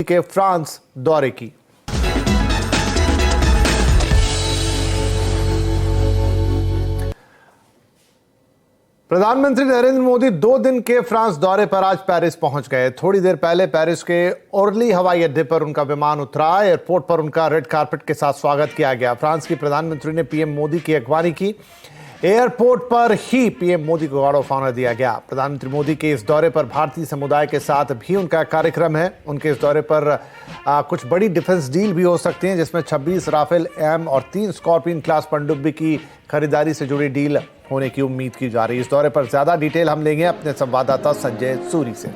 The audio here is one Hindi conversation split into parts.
के फ्रांस दौरे की। प्रधानमंत्री नरेंद्र मोदी 2 दिन के फ्रांस दौरे पर आज पेरिस पहुंच गए। थोड़ी देर पहले पेरिस के ओर्ली हवाई अड्डे पर उनका विमान उतरा। एयरपोर्ट पर उनका रेड कार्पेट के साथ स्वागत किया गया। फ्रांस की प्रधानमंत्री ने पीएम मोदी की अगवानी की। एयरपोर्ट पर ही पीएम मोदी को गार्ड ऑफ ऑनर दिया गया। प्रधानमंत्री मोदी के इस दौरे पर भारतीय समुदाय के साथ भी उनका कार्यक्रम है। उनके इस दौरे पर कुछ बड़ी डिफेंस डील भी हो सकती हैं, जिसमें 26 राफेल एम और 3 स्कॉर्पियन क्लास पनडुब्बी की खरीदारी से जुड़ी डील होने की उम्मीद की जा रही है। इस दौरे पर ज्यादा डिटेल हम लेंगे अपने संवाददाता संजय सूरी से।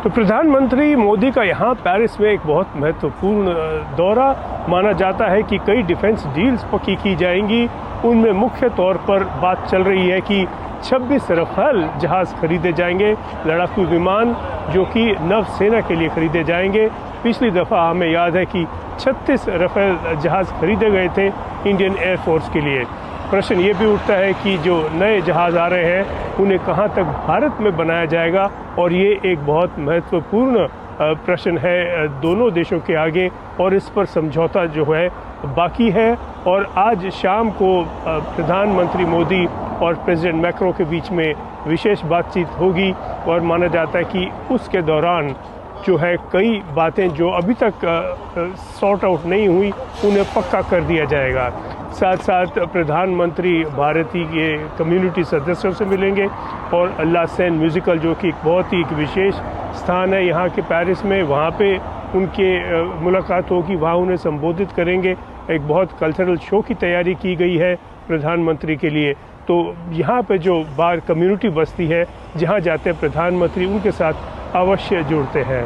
तो प्रधानमंत्री मोदी का यहाँ पेरिस में एक बहुत महत्वपूर्ण दौरा माना जाता है कि कई डिफेंस डील्स पक्की की जाएंगी। उनमें मुख्य तौर पर बात चल रही है कि 26 राफेल जहाज खरीदे जाएंगे, लड़ाकू विमान जो कि नौसेना के लिए खरीदे जाएंगे। पिछली दफ़ा हमें याद है कि 36 राफेल जहाज खरीदे गए थे इंडियन एयरफोर्स के लिए। प्रश्न ये भी उठता है कि जो नए जहाज़ आ रहे हैं उन्हें कहाँ तक भारत में बनाया जाएगा, और ये एक बहुत महत्वपूर्ण प्रश्न है दोनों देशों के आगे, और इस पर समझौता जो है बाकी है। और आज शाम को प्रधानमंत्री मोदी और प्रेसिडेंट मैक्रो के बीच में विशेष बातचीत होगी, और माना जाता है कि उसके दौरान जो है कई बातें जो अभी तक सॉर्ट आउट नहीं हुई उन्हें पक्का कर दिया जाएगा। साथ साथ प्रधानमंत्री भारतीय के कम्युनिटी सदस्यों से मिलेंगे, और ला सेन म्यूज़िकल जो कि बहुत ही एक विशेष स्थान है यहाँ के पेरिस में, वहाँ पे उनके मुलाकात होगी, वहाँ उन्हें संबोधित करेंगे। एक बहुत कल्चरल शो की तैयारी की गई है प्रधानमंत्री के लिए। तो यहाँ पे जो बाहर कम्युनिटी बस्ती है जहाँ जाते हैं प्रधानमंत्री, उनके साथ अवश्य जुड़ते हैं।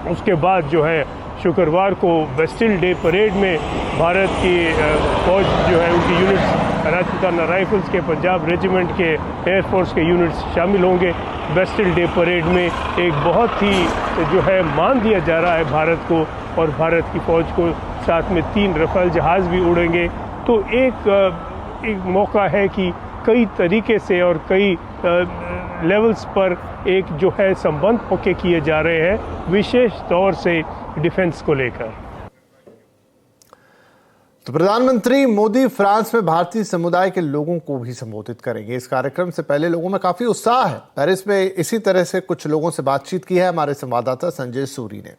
उसके बाद जो है शुक्रवार को बेस्टिल डे परेड में भारत की फौज जो है उनकी यूनिट्स, राजपूताना राइफल्स के, पंजाब रेजिमेंट के, एयरफोर्स के यूनिट्स शामिल होंगे। बेस्टिल डे परेड में एक बहुत ही जो है मान दिया जा रहा है भारत को, और भारत की फौज को साथ में 3 राफेल जहाज़ भी उड़ेंगे। तो एक मौका है कि कई तरीके से और कई लेवल्स पर एक जो है संबंध पक्के किए जा रहे हैं, विशेष तौर से डिफेंस को लेकर। तो प्रधानमंत्री मोदी फ्रांस में भारतीय समुदाय के लोगों को भी संबोधित करेंगे। इस कार्यक्रम से पहले लोगों में काफी उत्साह है। पेरिस में इसी तरह से कुछ लोगों से बातचीत की है हमारे संवाददाता संजय सूरी ने।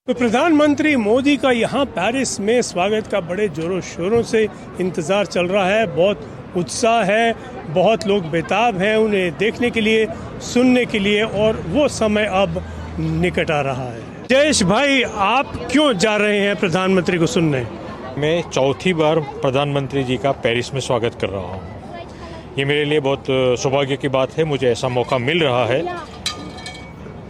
तो प्रधानमंत्री मोदी का यहाँ पेरिस में स्वागत का बड़े जोरों शोरों से इंतजार चल रहा है। बहुत उत्साह है, बहुत लोग बेताब हैं उन्हें देखने के लिए, सुनने के लिए, और वो समय अब निकट आ रहा है। जयेश भाई, आप क्यों जा रहे हैं प्रधानमंत्री को सुनने? मैं चौथी बार प्रधानमंत्री जी का पेरिस में स्वागत कर रहा हूँ। ये मेरे लिए बहुत सौभाग्य की बात है, मुझे ऐसा मौका मिल रहा है।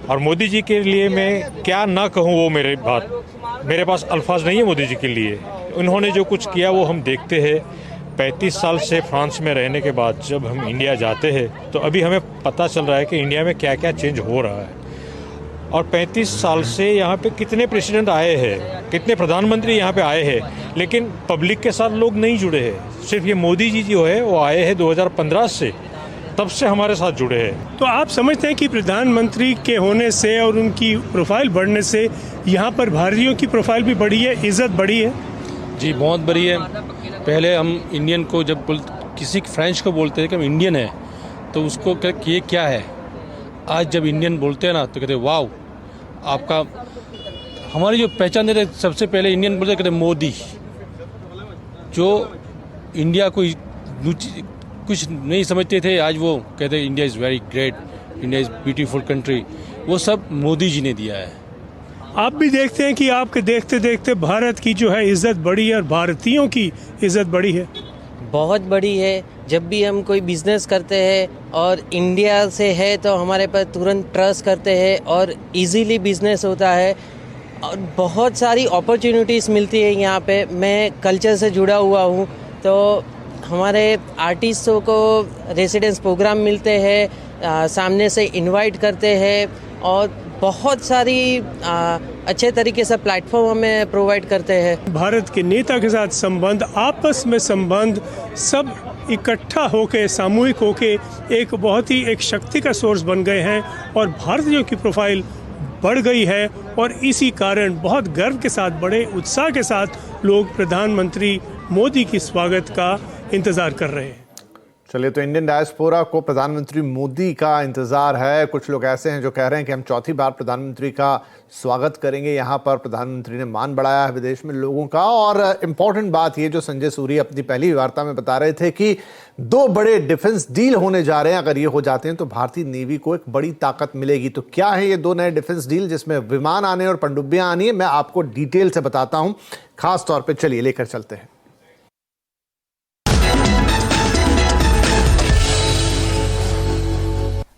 और मोदी जी के लिए मैं क्या ना कहूँ, वो मेरे पास अल्फाज नहीं है मोदी जी के लिए। उन्होंने जो कुछ किया वो हम देखते हैं। 35 साल से फ्रांस में रहने के बाद जब हम इंडिया जाते हैं तो अभी हमें पता चल रहा है कि इंडिया में क्या क्या चेंज हो रहा है। और 35 साल से यहाँ पे कितने प्रेसिडेंट आए हैं, कितने प्रधानमंत्री यहाँ पे आए हैं, लेकिन पब्लिक के साथ लोग नहीं जुड़े हैं। सिर्फ ये मोदी जी जो है वो आए हैं 2015 से, तब से हमारे साथ जुड़े हैं। तो आप समझते हैं कि प्रधानमंत्री के होने से और उनकी प्रोफाइल बढ़ने से यहाँ पर भारतीयों की प्रोफाइल भी बढ़ी है, इज्जत बढ़ी है? जी, बहुत बढ़ी है। पहले हम इंडियन को जब किसी फ्रेंच को बोलते थे कि हम इंडियन है तो उसको ये क्या है। आज जब इंडियन बोलते हैं ना तो कहते वाह, आपका हमारी जो पहचान देते, सबसे पहले इंडियन बोलते कहते मोदी। जो इंडिया को कुछ नहीं समझते थे, आज वो कहते India is very great, India is beautiful country. वो सब मोदी जी ने दिया है। आप भी देखते हैं कि आपके देखते देखते भारत की जो है इज्जत बढ़ी है और भारतीयों की इज्जत बढ़ी है? बहुत बड़ी है। जब भी हम कोई बिजनेस करते हैं और इंडिया से है तो हमारे पर तुरंत ट्रस्ट करते हैं और इजीली बिजनेस होता है और बहुत सारी अपॉर्चुनिटीज़ मिलती है यहाँ पे। मैं कल्चर से जुड़ा हुआ हूँ तो हमारे आर्टिस्टों को रेसिडेंस प्रोग्राम मिलते हैं, सामने से इनवाइट करते हैं और बहुत सारी अच्छे तरीके से प्लेटफॉर्म हमें प्रोवाइड करते हैं। भारत के नेता के साथ संबंध, आपस में संबंध सब इकट्ठा होके, सामूहिक होके एक बहुत ही एक शक्ति का सोर्स बन गए हैं और भारतीयों की प्रोफाइल बढ़ गई है। और इसी कारण बहुत गर्व के साथ, बड़े उत्साह के साथ लोग प्रधानमंत्री मोदी की स्वागत का इंतज़ार कर रहे हैं। चलिए, तो इंडियन डायस्पोरा को प्रधानमंत्री मोदी का इंतजार है। कुछ लोग ऐसे हैं जो कह रहे हैं कि हम चौथी बार प्रधानमंत्री का स्वागत करेंगे। यहाँ पर प्रधानमंत्री ने मान बढ़ाया है विदेश में लोगों का। और इम्पोर्टेंट बात ये जो संजय सूरी अपनी पहली वार्ता में बता रहे थे कि 2 बड़े डिफेंस डील होने जा रहे हैं। अगर ये हो जाते हैं तो भारतीय नेवी को एक बड़ी ताकत मिलेगी। तो क्या है ये 2 नए डिफेंस डील जिसमें विमान आने और पनडुब्बियां आनी है, मैं आपको डिटेल से बताता हूं। खास तौर पर चलिए लेकर चलते हैं।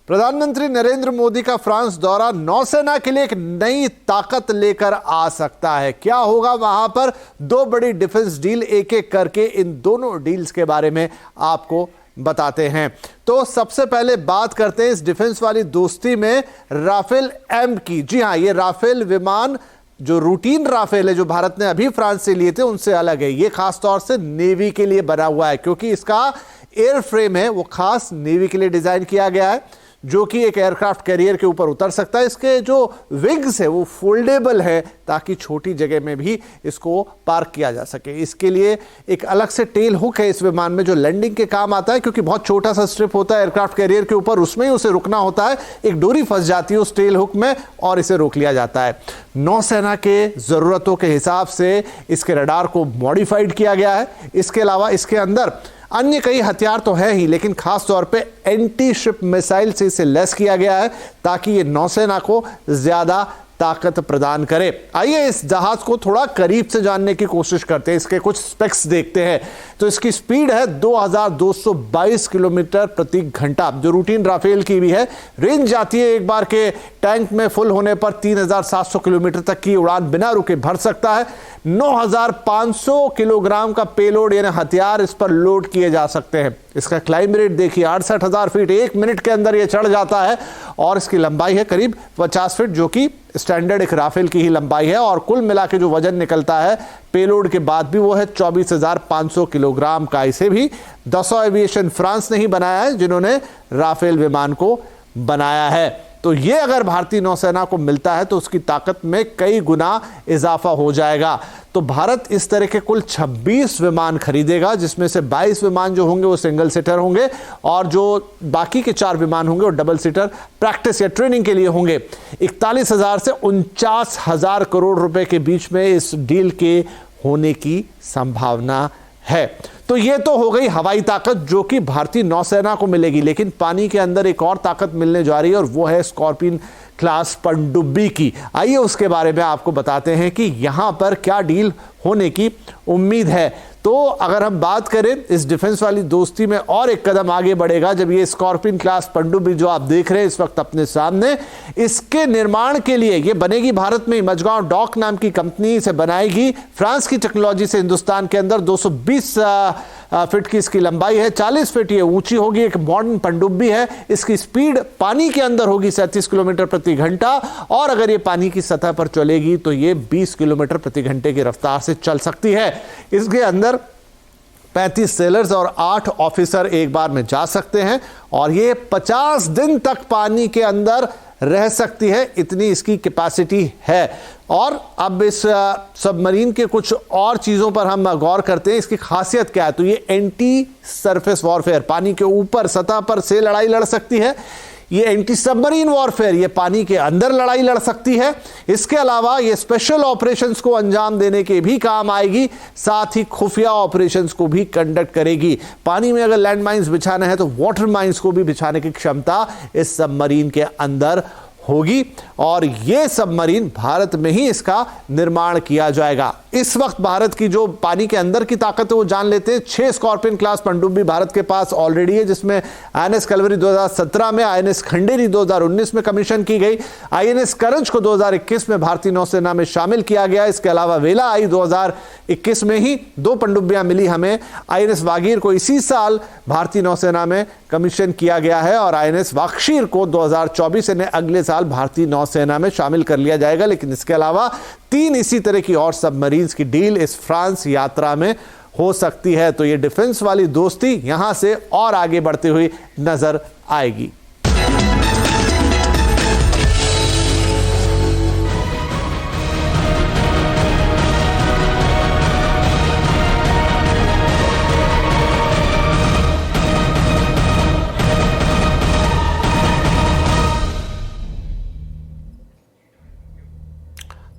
प्रधानमंत्री नरेंद्र मोदी का फ्रांस दौरा नौसेना के लिए एक नई ताकत लेकर आ सकता है। क्या होगा वहां पर? 2 बड़ी डिफेंस डील, एक एक करके इन दोनों डील्स के बारे में आपको बताते हैं। तो सबसे पहले बात करते हैं इस डिफेंस वाली दोस्ती में राफेल एम की। जी हां, ये राफेल विमान जो रूटीन राफेल है जो भारत ने अभी फ्रांस से लिए थे उनसे अलग है। ये खास तौर से नेवी के लिए बना हुआ है क्योंकि इसका एयर फ्रेम है वो खास नेवी के लिए डिजाइन किया गया है, जो कि एक एयरक्राफ्ट कैरियर के ऊपर उतर सकता है। इसके जो विंग्स है वो फोल्डेबल है ताकि छोटी जगह में भी इसको पार्क किया जा सके। इसके लिए एक अलग से टेल हुक है इस विमान में जो लैंडिंग के काम आता है, क्योंकि बहुत छोटा सा स्ट्रिप होता है एयरक्राफ्ट कैरियर के ऊपर, उसमें ही उसे रुकना होता है। एक डोरी फंस जाती है उस टेल हुक में और इसे रोक लिया जाता है। नौसेना के जरूरतों के हिसाब से इसके रडार को मॉडिफाइड किया गया है। इसके अलावा इसके अंदर अन्य कई हथियार तो है ही, लेकिन खास तौर पे एंटी शिप मिसाइल से इसे लैस किया गया है ताकि ये नौसेना को ज्यादा ताकत प्रदान करे। आइए इस जहाज को थोड़ा करीब से जानने की कोशिश करते हैं, इसके कुछ स्पेक्स देखते हैं। तो इसकी स्पीड है 2222 किलोमीटर प्रति घंटा, जो रूटीन राफेल की भी है। रेंज जाती है एक बार के टैंक में फुल होने पर 3700 किलोमीटर तक की उड़ान बिना रुके भर सकता है। 9500 किलोग्राम का पेलोड यानी हथियार इस पर लोड किए जा सकते हैं। इसका क्लाइम रेट देखिए 68,000 फीट, 1 मिनट के अंदर यह चढ़ जाता है। और इसकी लंबाई है करीब 50 फीट, जो कि स्टैंडर्ड एक राफेल की ही लंबाई है। और कुल मिला के जो वजन निकलता है पेलोड के बाद भी वो है 24,500 किलोग्राम का। इसे भी दसॉ एविएशन फ्रांस ने ही बनाया है जिन्होंने राफेल विमान को बनाया है। तो ये अगर भारतीय नौसेना को मिलता है तो उसकी ताकत में कई गुना इजाफा हो जाएगा। तो भारत इस तरह के कुल 26 विमान खरीदेगा, जिसमें से 22 विमान जो होंगे वो सिंगल सीटर होंगे और जो बाकी के 4 विमान होंगे वो डबल सीटर प्रैक्टिस या ट्रेनिंग के लिए होंगे। 41,000 से 49,000 करोड़ रुपए के बीच में इस डील के होने की संभावना है। तो ये तो हो गई हवाई ताकत जो कि भारतीय नौसेना को मिलेगी, लेकिन पानी के अंदर एक और ताकत मिलने जा रही है और वो है स्कॉर्पियन क्लास पनडुब्बी की। आइए उसके बारे में आपको बताते हैं कि यहां पर क्या डील होने की उम्मीद है। तो अगर हम बात करें इस डिफेंस वाली दोस्ती में और एक कदम आगे बढ़ेगा जब ये स्कॉर्पियन क्लास पनडुब्बी जो आप देख रहे हैं इस वक्त अपने सामने, इसके निर्माण के लिए ये बनेगी भारत में। मझगांव डॉक नाम की कंपनी इसे बनाएगी। फ्रांस की टेक्नोलॉजी से हिंदुस्तान के अंदर 220 फीट की इसकी लंबाई है, 40 फीट ये ऊंची होगी। एक मॉडर्न पनडुब्बी है। इसकी स्पीड पानी के अंदर होगी 37 किलोमीटर प्रति घंटा और अगर ये पानी की सतह पर चलेगी तो ये 20 किलोमीटर प्रति घंटे की रफ्तार से चल सकती है। इसके अंदर 35 सेलर्स और 8 ऑफिसर एक बार में जा सकते हैं और ये 50 दिन तक पानी के अंदर रह सकती है, इतनी इसकी कैपेसिटी है। और अब इस सबमरीन के कुछ और चीजों पर हम गौर करते हैं, इसकी खासियत क्या है। तो ये एंटी सरफेस वॉरफेयर, पानी के ऊपर सतह पर से लड़ाई लड़ सकती है। ये एंटी सबमरीन वॉरफेयर, ये पानी के अंदर लड़ाई लड़ सकती है। इसके अलावा ये स्पेशल ऑपरेशंस को अंजाम देने के भी काम आएगी, साथ ही खुफिया ऑपरेशंस को भी कंडक्ट करेगी। पानी में अगर लैंड माइंस बिछाना है तो वाटर माइंस को भी बिछाने की क्षमता इस सबमरीन के अंदर होगी और यह सबमरीन भारत में ही इसका निर्माण किया जाएगा। इस वक्त भारत की जो पानी के अंदर की ताकत है वो जान लेते हैं। 6 स्कॉर्पियन क्लास पनडुब्बी भारत के पास ऑलरेडी है, जिसमें आईएनएस कलवरी 2017 में, आईएनएस खंडेरी 2019 में कमीशन की गई। आईएनएस करंज को 2021 में भारतीय नौसेना में शामिल किया गया। इसके अलावा वेला आई 2021 में ही 2 पनडुब्बियां मिली हमें। आईएनएस वागीर को इसी साल भारतीय नौसेना में कमीशन किया गया है और आईएनएस वाक्षीर को 2024 यानी अगले साल भारतीय नौसेना में शामिल कर लिया जाएगा। लेकिन इसके अलावा 3 इसी तरह की और सबमरीन्स की डील इस फ्रांस यात्रा में हो सकती है। तो ये डिफेंस वाली दोस्ती यहां से और आगे बढ़ती हुई नजर आएगी।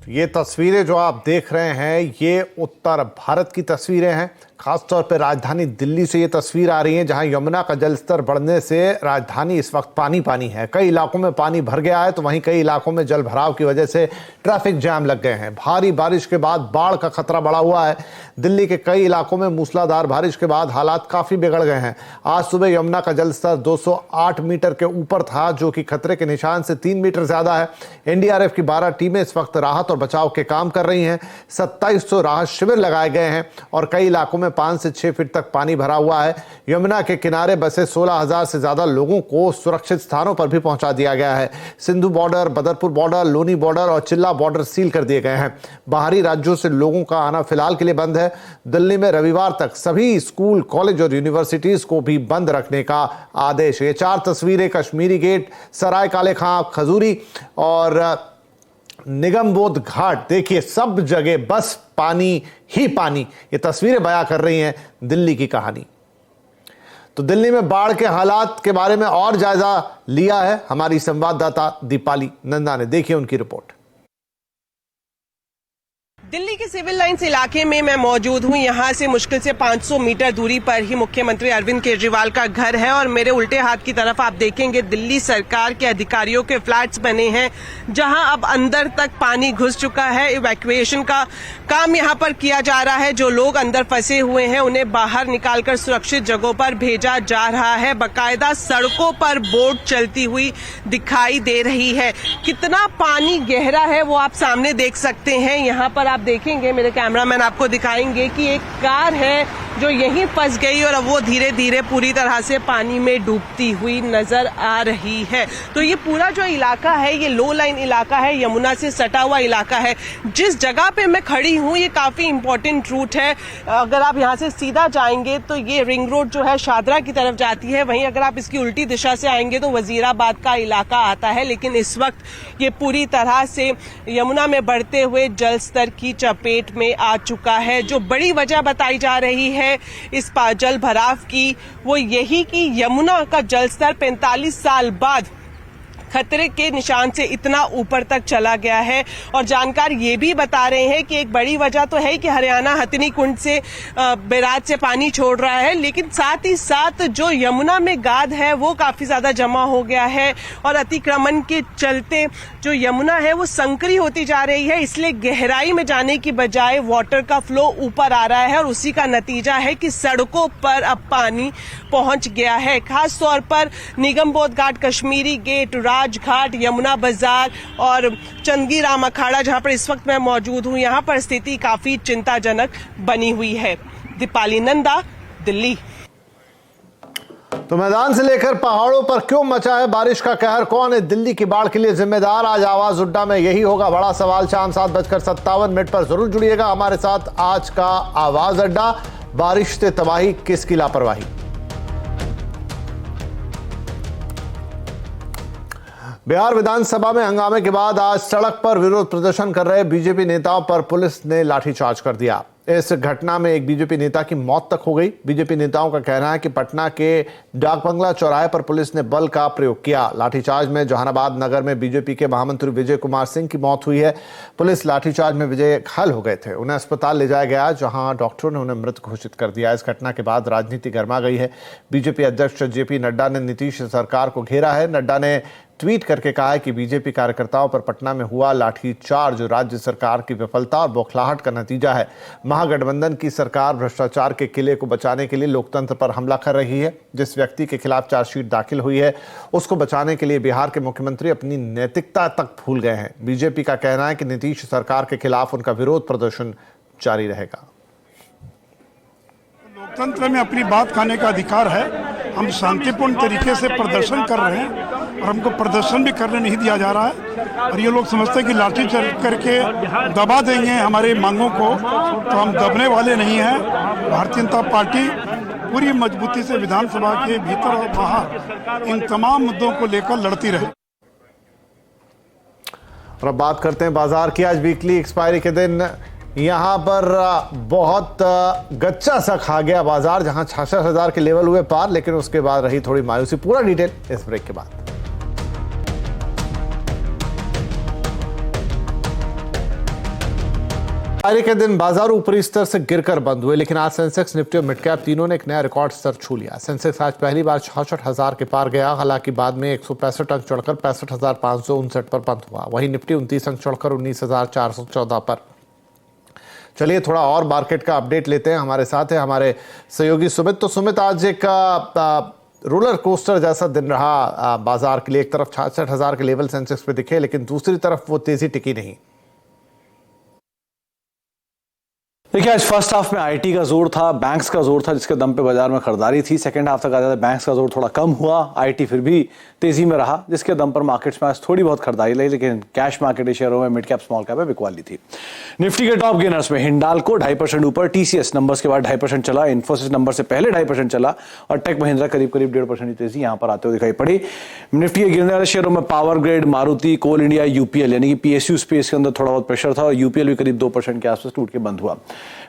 ये तस्वीरें जो आप देख रहे हैं ये उत्तर भारत की तस्वीरें हैं। खासतौर पर राजधानी दिल्ली से ये तस्वीर आ रही है, जहां यमुना का जलस्तर बढ़ने से राजधानी इस वक्त पानी पानी है। कई इलाकों में पानी भर गया है, तो वहीं कई इलाकों में जल भराव की वजह से ट्रैफिक जाम लग गए हैं। भारी बारिश के बाद बाढ़ का खतरा बढ़ा हुआ है। दिल्ली के कई इलाकों में मूसलाधार बारिश के बाद हालात काफी बिगड़ गए हैं। आज सुबह यमुना का जलस्तर 208 मीटर के ऊपर था, जो कि खतरे के निशान से 3 मीटर ज्यादा है। एनडीआरएफ की 12 टीमें इस वक्त राहत और बचाव के काम कर रही हैं। 2700 राहत शिविर लगाए गए हैं और कई इलाकों में 5 से 6 फीट तक पानी भरा हुआ है। यमुना के किनारे बसे 16,000 से ज्यादा लोगों को सुरक्षित स्थानों पर भी पहुंचा दिया गया है। Sindhu border, Badarpur border, Loni border और चिल्ला बॉर्डर सील कर दिए गए हैं। बाहरी राज्यों से लोगों का आना फिलहाल के लिए बंद है। दिल्ली में रविवार तक सभी स्कूल, कॉलेज और यूनिवर्सिटीज को भी बंद रखने का आदेश। ये 4 तस्वीरें कश्मीरी गेट, सराय काले खां, खजूरी और निगमबोध घाट, देखिए सब जगह बस पानी ही पानी। ये तस्वीरें बयां कर रही हैं दिल्ली की कहानी। तो दिल्ली में बाढ़ के हालात के बारे में और जायजा लिया है हमारी संवाददाता दीपाली नंदा ने। देखिए उनकी रिपोर्ट। दिल्ली के सिविल लाइंस इलाके में मैं मौजूद हूं। यहां से मुश्किल से 500 मीटर दूरी पर ही मुख्यमंत्री अरविंद केजरीवाल का घर है और मेरे उल्टे हाथ की तरफ आप देखेंगे दिल्ली सरकार के अधिकारियों के फ्लैट्स बने हैं, जहां अब अंदर तक पानी घुस चुका है। इवैक्यूएशन का काम यहां पर किया जा रहा है। जो लोग अंदर फंसे हुए हैं उन्हें बाहर निकालकर सुरक्षित जगहों पर भेजा जा रहा है। बाकायदा सड़कों पर बोट चलती हुई दिखाई दे रही है। कितना पानी गहरा है वो आप सामने देख सकते हैं। यहाँ पर आप देखेंगे, मेरे कैमरामैन आपको दिखाएंगे कि एक कार है जो यहीं फंस गई और अब वो धीरे धीरे पूरी तरह से पानी में डूबती हुई नजर आ रही है। तो ये पूरा जो इलाका है ये लो लाइन इलाका है, यमुना से सटा हुआ इलाका है। जिस जगह पे मैं खड़ी हूँ ये काफी इंपॉर्टेंट रूट है। अगर आप यहाँ से सीधा जाएंगे तो ये रिंग रोड जो है शादरा की तरफ जाती है, वहीं अगर आप इसकी उल्टी दिशा से आएंगे तो वजीराबाद का इलाका आता है। लेकिन इस वक्त ये पूरी तरह से यमुना में बढ़ते हुए जल स्तर की चपेट में आ चुका है। जो बड़ी वजह बताई जा रही है इस जल भराव की वो यही कि यमुना का जलस्तर 45 साल बाद खतरे के निशान से इतना ऊपर तक चला गया है। और जानकार ये भी बता रहे हैं कि एक बड़ी वजह तो है कि हरियाणा हथिनी कुंड से बैराज से पानी छोड़ रहा है, लेकिन साथ ही साथ जो यमुना में गाद है वो काफी ज्यादा जमा हो गया है और अतिक्रमण के चलते जो यमुना है वो संकरी होती जा रही है। इसलिए गहराई में जाने की बजाय वाटर का फ्लो ऊपर आ रहा है और उसी का नतीजा है कि सड़कों पर अब पानी पहुंच गया है। खास तौर पर निगमबोध घाट, कश्मीरी गेट, राजघाट, यमुना बाजार और चंदगी राम अखाड़ा जहां पर इस वक्त मैं मौजूद हूं, यहां पर स्थिति काफी चिंताजनक बनी हुई है। दीपाली नंदा, दिल्ली। तो मैदान से लेकर पहाड़ों पर क्यों मचा है बारिश का कहर? कौन है दिल्ली की बाढ़ के लिए जिम्मेदार? आज आवाज उड्डा में यही होगा बड़ा सवाल। शाम 7:57 पर जरूर जुड़िएगा हमारे साथ। आज का आवाज अड्डा, बारिश से तबाही, किसकी लापरवाही? बिहार विधानसभा में हंगामे के बाद आज सड़क पर विरोध प्रदर्शन कर रहे बीजेपी नेताओं पर पुलिस ने लाठीचार्ज कर दिया। इस घटना में एक बीजेपी नेता की मौत तक हो गई। बीजेपी नेताओं का कहना है कि पटना के डाक बंगला चौराहे पर पुलिस ने बल का प्रयोग किया। लाठीचार्ज में जहानाबाद नगर में बीजेपी के महामंत्री विजय कुमार सिंह की मौत हुई है। पुलिस लाठीचार्ज में विजय घायल हो गए थे, उन्हें अस्पताल ले जाया गया जहां डॉक्टरों ने उन्हें मृत घोषित कर दिया। इस घटना के बाद राजनीति गर्मा गई है। बीजेपी अध्यक्ष जेपी नड्डा ने नीतीश सरकार को घेरा है। नड्डा ने ट्वीट करके कहा है कि बीजेपी कार्यकर्ताओं पर पटना में हुआ लाठीचार्ज राज्य सरकार की विफलता और बौखलाहट का नतीजा है। महागठबंधन की सरकार भ्रष्टाचार के किले को बचाने के लिए लोकतंत्र पर हमला कर रही है। जिस व्यक्ति के खिलाफ चार्जशीट दाखिल हुई है उसको बचाने के लिए बिहार के मुख्यमंत्री अपनी नैतिकता तक भूल गए हैं। बीजेपी का कहना है कि नीतीश सरकार के खिलाफ उनका विरोध प्रदर्शन जारी रहेगा। लोकतंत्र में अपनी बात कहने का अधिकार है। हम शांतिपूर्ण तरीके से प्रदर्शन कर रहे हैं और हमको प्रदर्शन भी करने नहीं दिया जा रहा है। और ये लोग समझते हैं कि लाठी चल करके दबा देंगे हमारे मांगों को, तो हम दबने वाले नहीं हैं। भारतीय जनता पार्टी पूरी मजबूती से विधानसभा के भीतर और बाहर इन तमाम मुद्दों को लेकर लड़ती रहे। और अब बात करते हैं बाजार की। आज वीकली एक्सपायरी के दिन यहां पर बहुत गच्चा सा खा गया बाजार, जहां 66,000 के लेवल हुए पार, लेकिन उसके बाद रही थोड़ी मायूसी। पूरा डिटेल इस ब्रेक के बाद। एक्सपायरी के दिन बाजार ऊपरी स्तर से गिरकर बंद हुए, लेकिन आज सेंसेक्स, निफ्टी और मिड कैप तीनों ने एक नया रिकॉर्ड स्तर छू लिया। सेंसेक्स आज पहली बार 66,000 के पार गया, हालांकि बाद में 165 अंक चढ़कर 65,559 पर बंद हुआ। वहीं निफ्टी 29 अंक चढ़कर 19,414 पर। चलिए थोड़ा और मार्केट का अपडेट लेते हैं। हमारे साथ है हमारे सहयोगी सुमित। तो सुमित, आज एक रोलर कोस्टर जैसा दिन रहा बाजार के लिए। एक तरफ 66,000 के लेवल सेंसेक्स पे दिखे, लेकिन दूसरी तरफ वो तेजी टिकी नहीं। देखिए, आज फर्स्ट हाफ में आईटी का जोर था, बैंक्स का जोर था, जिसके दम पे बाजार में खरीदारी थी। सेकंड हाफ तक आ जाता बैंक्स का जोर थोड़ा कम हुआ, आईटी फिर भी तेजी में रहा, जिसके दम पर मार्केट्स में आज थोड़ी बहुत खरीदारी लगी, लेकिन कैश मार्केट शेयरों में मिड कैप स्मॉल कैप में बिकवाली थी। निफ्टी के टॉप गेनर्स में हिंडाल्को 2.5% ऊपर, टीसीएस नंबर्स के बाद 2.5% चला, इन्फोसिस नंबर से पहले 2.5% चला और टेक महिंद्रा करीब 1.5% की तेजी यहां पर आते हुए दिखाई पड़ी। निफ्टी के गिरने वाले शेयरों में पावर ग्रिड, मारुति, कोल इंडिया, यूपीएल यानी कि पीएसयू स्पेस के अंदर थोड़ा बहुत प्रेशर था और यूपीएल भी करीब 2% के आसपास टूट के बंद हुआ।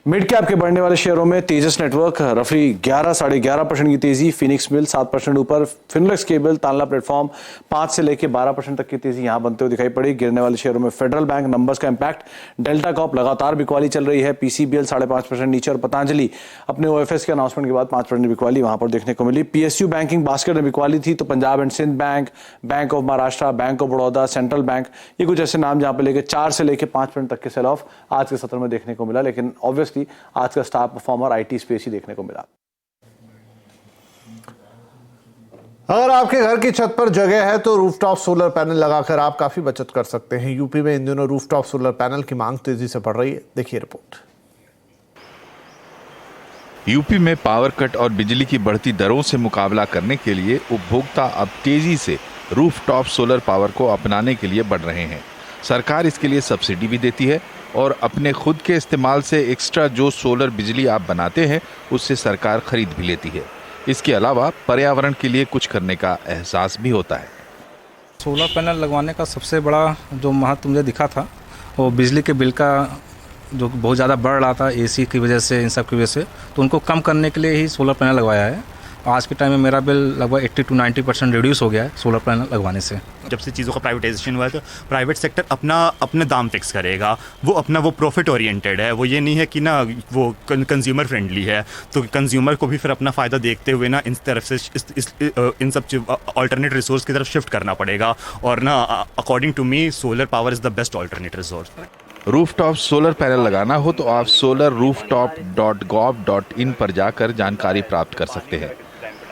मिड कैप के बढ़ने वाले शेयरों में तेजस नेटवर्क रफली 11-11.5% की तेजी, फिनिक्स मिल 7% ऊपर, फिनोलेक्स केबल, तांला प्लेटफॉर्म 5 से लेकर 12% तक की तेजी यहां बनते हुए दिखाई पड़ी। गिरने वाले शेयरों में फेडरल बैंक नंबर्स का इंपैक्ट, डेल्टा कॉप लगातार बिकवाली चल रही है, पीसीबीएल 5.5% नीचे और पतंजलि अपने ओएफएस के अनाउंसमेंट के बाद 5% बिकवाली वहां पर देखने को मिली। पीएसयू बैंकिंग बास्केट में बिकवाली थी, तो Punjab and Sindh bank, bank of Maharashtra, bank of Baroda, central bank, ये कुछ ऐसे नाम जहां पर लेके 4 से लेकर 5% तक के सेल ऑफ आज के सत्र में देखने को मिला। लेकिन ऑब्वियसली आज का स्टार परफॉर्मर आईटी स्पेस ही देखने को मिला। अगर आपके घर की छत पर जगह है तो रूफटॉप सोलर पैनल लगाकर आप काफी बचत कर सकते हैं। यूपी में इन दिनों रूफटॉप सोलर पैनल की मांग तेजी से बढ़ रही है। देखिए रिपोर्ट। यूपी में पावर कट और बिजली की बढ़ती दरों से मुकाबला करने के लिए उपभोक्ता अब तेजी से रूफटॉप सोलर पावर को अपनाने के लिए बढ़ रहे हैं। सरकार इसके लिए सब्सिडी भी देती है और अपने खुद के इस्तेमाल से एक्स्ट्रा जो सोलर बिजली आप बनाते हैं उससे सरकार खरीद भी लेती है। इसके अलावा पर्यावरण के लिए कुछ करने का एहसास भी होता है। सोलर पैनल लगवाने का सबसे बड़ा जो महत्व मुझे दिखा था वो बिजली के बिल का जो बहुत ज़्यादा बढ़ रहा था एसी की वजह से, इन सब की वजह से, तो उनको कम करने के लिए ही सोलर पैनल लगवाया है। आज के टाइम में मेरा बिल लगभग 80-90% रिड्यूस हो गया है सोलर पैनल लगवाने से। जब से चीज़ों का प्राइवेटाइजेशन हुआ है तो प्राइवेट सेक्टर अपने दाम फिक्स करेगा, वो प्रॉफिट ओरिएंटेड है, वो ये नहीं है कि ना वो कंज्यूमर फ्रेंडली है। तो कंज्यूमर को भी फिर अपना फ़ायदा देखते हुए ना इन तरफ से इन सब ऑल्टरनेट रिसोर्स की तरफ शिफ्ट करना पड़ेगा। और ना according to me solar power is the best alternate resource. Rooftop solar panel लगाना हो तो आप solarrooftop.gov.in पर जाकर जानकारी प्राप्त कर सकते हैं।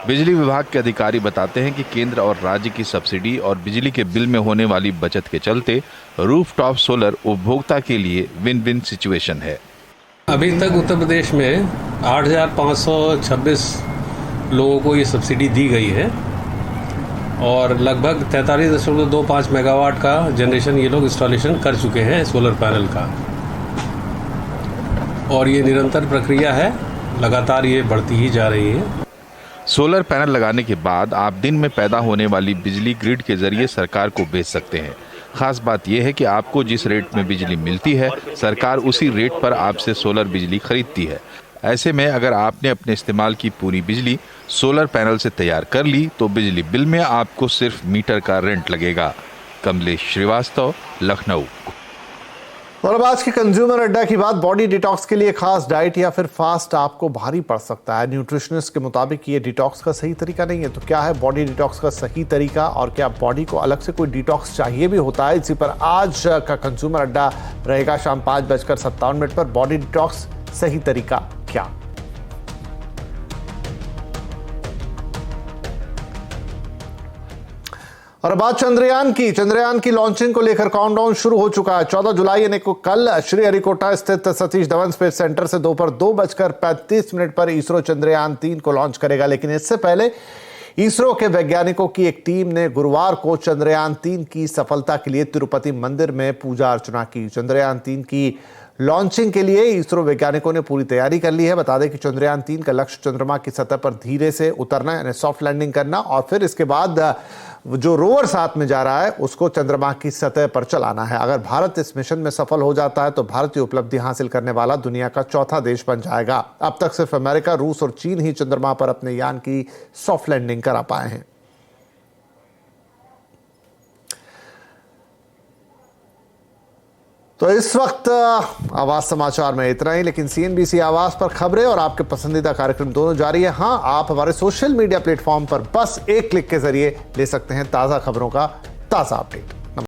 बिजली विभाग के अधिकारी बताते हैं कि केंद्र और राज्य की सब्सिडी और बिजली के बिल में होने वाली बचत के चलते रूफटॉप सोलर उपभोक्ता के लिए विन विन सिचुएशन है। अभी तक उत्तर प्रदेश में 8,526 लोगों को ये सब्सिडी दी गई है और लगभग 43.25 मेगावाट का जनरेशन ये लोग इंस्टॉलेशन कर चुके हैं सोलर पैनल का। और ये निरंतर प्रक्रिया है, लगातार ये बढ़ती ही जा रही है। सोलर पैनल लगाने के बाद आप दिन में पैदा होने वाली बिजली ग्रिड के जरिए सरकार को बेच सकते हैं। खास बात यह है कि आपको जिस रेट में बिजली मिलती है सरकार उसी रेट पर आपसे सोलर बिजली खरीदती है। ऐसे में अगर आपने अपने इस्तेमाल की पूरी बिजली सोलर पैनल से तैयार कर ली तो बिजली बिल में आपको सिर्फ मीटर का रेंट लगेगा। कमलेश श्रीवास्तव, लखनऊ। और अब आज के कंज्यूमर अड्डा की बात। बॉडी डिटॉक्स के लिए खास डाइट या फिर फास्ट आपको भारी पड़ सकता है। न्यूट्रिशनिस्ट के मुताबिक ये डिटॉक्स का सही तरीका नहीं है। तो क्या है बॉडी डिटॉक्स का सही तरीका और क्या बॉडी को अलग से कोई डिटॉक्स चाहिए भी होता है? इसी पर आज का कंज्यूमर अड्डा रहेगा शाम 5:57 पर। बॉडी डिटॉक्स सही तरीका क्या? और बात चंद्रयान की लॉन्चिंग को लेकर काउंटडाउन शुरू हो चुका है। 14 जुलाई यानी को कल श्रीहरिकोटा स्थित सतीश धवन स्पेस सेंटर से दोपहर 2:35 पर इसरो चंद्रयान 3 को लॉन्च करेगा। लेकिन इससे पहले इसरो के वैज्ञानिकों की एक टीम ने गुरुवार को चंद्रयान 3 की सफलता के लिए तिरुपति मंदिर में पूजा अर्चना की। चंद्रयान 3 की लॉन्चिंग के लिए इसरो वैज्ञानिकों ने पूरी तैयारी कर ली है। बता दें कि चंद्रयान 3 का लक्ष्य चंद्रमा की सतह पर धीरे से उतरना यानी सॉफ्ट लैंडिंग करना और फिर इसके बाद जो रोवर साथ में जा रहा है उसको चंद्रमा की सतह पर चलाना है। अगर भारत इस मिशन में सफल हो जाता है तो भारतीय उपलब्धि हासिल करने वाला दुनिया का चौथा देश बन जाएगा। अब तक सिर्फ अमेरिका, रूस और चीन ही चंद्रमा पर अपने यान की सॉफ्ट लैंडिंग करा पाए हैं। तो इस वक्त आवाज समाचार में इतना ही, लेकिन CNBC आवाज पर खबरें और आपके पसंदीदा कार्यक्रम दोनों जारी है। हां, आप हमारे सोशल मीडिया प्लेटफॉर्म पर बस एक क्लिक के जरिए ले सकते हैं ताजा खबरों का ताजा अपडेट।